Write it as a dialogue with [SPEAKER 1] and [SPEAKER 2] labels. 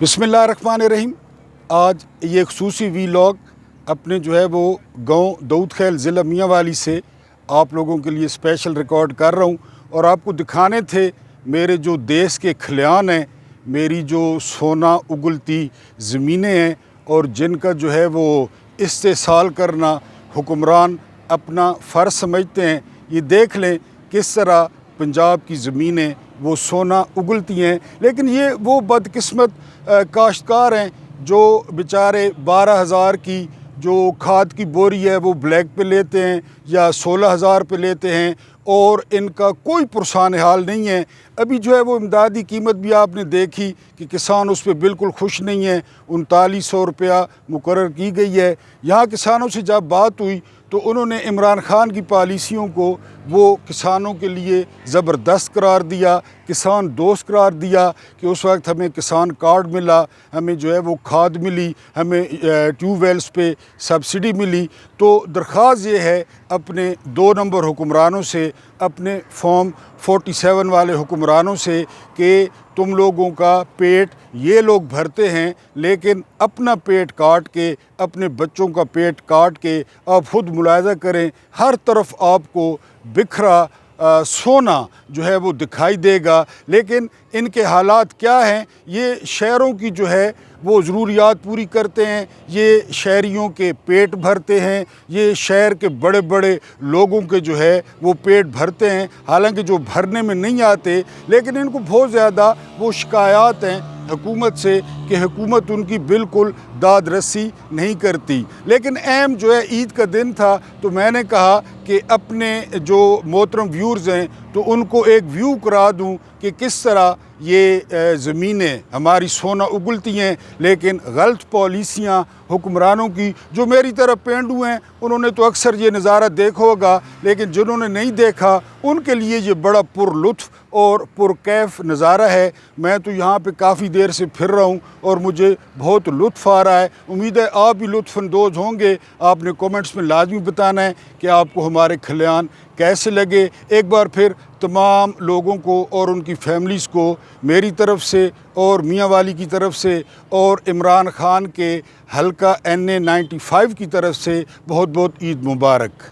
[SPEAKER 1] बिस्मिल्लाहिर्रहमानिर्रहीम। आज ये ख़ुसूसी वीलॉग अपने जो है वो गांव दाऊद खैल ज़िला मियांवाली से आप लोगों के लिए स्पेशल रिकॉर्ड कर रहा हूँ और आपको दिखाने थे मेरे जो देश के खलियान हैं, मेरी जो सोना उगलती ज़मीनें हैं और जिनका जो है वो इस्तेसाल करना हुक्मरान अपना फ़र्ज़ समझते हैं। ये देख लें किस तरह पंजाब की ज़मीनें वो सोना उगलती हैं, लेकिन ये वो बदकिस्मत काश्तकार हैं जो बेचारे 12,000 की जो खाद की बोरी है वो ब्लैक पे लेते हैं या 16,000 पे लेते हैं और इनका कोई पुरसान हाल नहीं है। अभी जो है वो इमदादी कीमत भी आपने देखी कि किसान उस पर बिल्कुल खुश नहीं है। 3900 रुपया मुकर्रर की गई है। यहाँ किसानों से जब बात हुई तो उन्होंने इमरान खान की पॉलिसियों को वो किसानों के लिए ज़बरदस्त करार दिया, किसान दोस्त करार दिया कि उस वक्त हमें किसान कार्ड मिला, हमें जो है वो खाद मिली, हमें ट्यूबवेल्स पे सब्सिडी मिली। तो दरख्वास्त ये है अपने 2 नंबर हुक्मरानों से, अपने फॉर्म 47 वाले हुक्मरानों से कि तुम लोगों का पेट ये लोग भरते हैं, लेकिन अपना पेट काट के, अपने बच्चों का पेट काट के आप खुद मुलाहिज़ा करें, हर तरफ आपको बिखरा सोना जो है वो दिखाई देगा। लेकिन इनके हालात क्या हैं? ये शहरों की जो है वो ज़रूरियात पूरी करते हैं, ये शहरियों के पेट भरते हैं, ये शहर के बड़े बड़े लोगों के जो है वो पेट भरते हैं, हालांकि जो भरने में नहीं आते। लेकिन इनको बहुत ज़्यादा वो शिकायत हैं हुकूमत से कि हुकूमत उनकी बिल्कुल दाद रसी नहीं करती। लेकिन अहम जो है ईद का दिन था तो मैंने कहा कि अपने जो मोहतरम व्यूअर्स हैं तो उनको एक व्यू करा दूं कि किस तरह ये ज़मीनें हमारी सोना उगलती हैं, लेकिन गलत पॉलिसियाँ हुक्मरानों की जो मेरी तरफ पेंडू हैं उन्होंने तो अक्सर ये नज़ारा देखा होगा, लेकिन जिन्होंने नहीं देखा उनके लिए ये बड़ा पुरलुत्फ़ और पुरकैफ नज़ारा है। मैं तो यहाँ पे काफ़ी देर से फिर रहा हूँ और मुझे बहुत लुत्फ़ आ रहा है। उम्मीद है आप भी लुत्फ़अंदोज़ होंगे। आपने कमेंट्स में लाजमी बताना है कि आपको हमारे खलियान कैसे लगे। एक बार फिर तमाम लोगों को और उनकी फैमिलीज़ को मेरी तरफ से और मियांवाली की तरफ से और इमरान खान के हल्का NA 95 की तरफ से बहुत बहुत ईद मुबारक।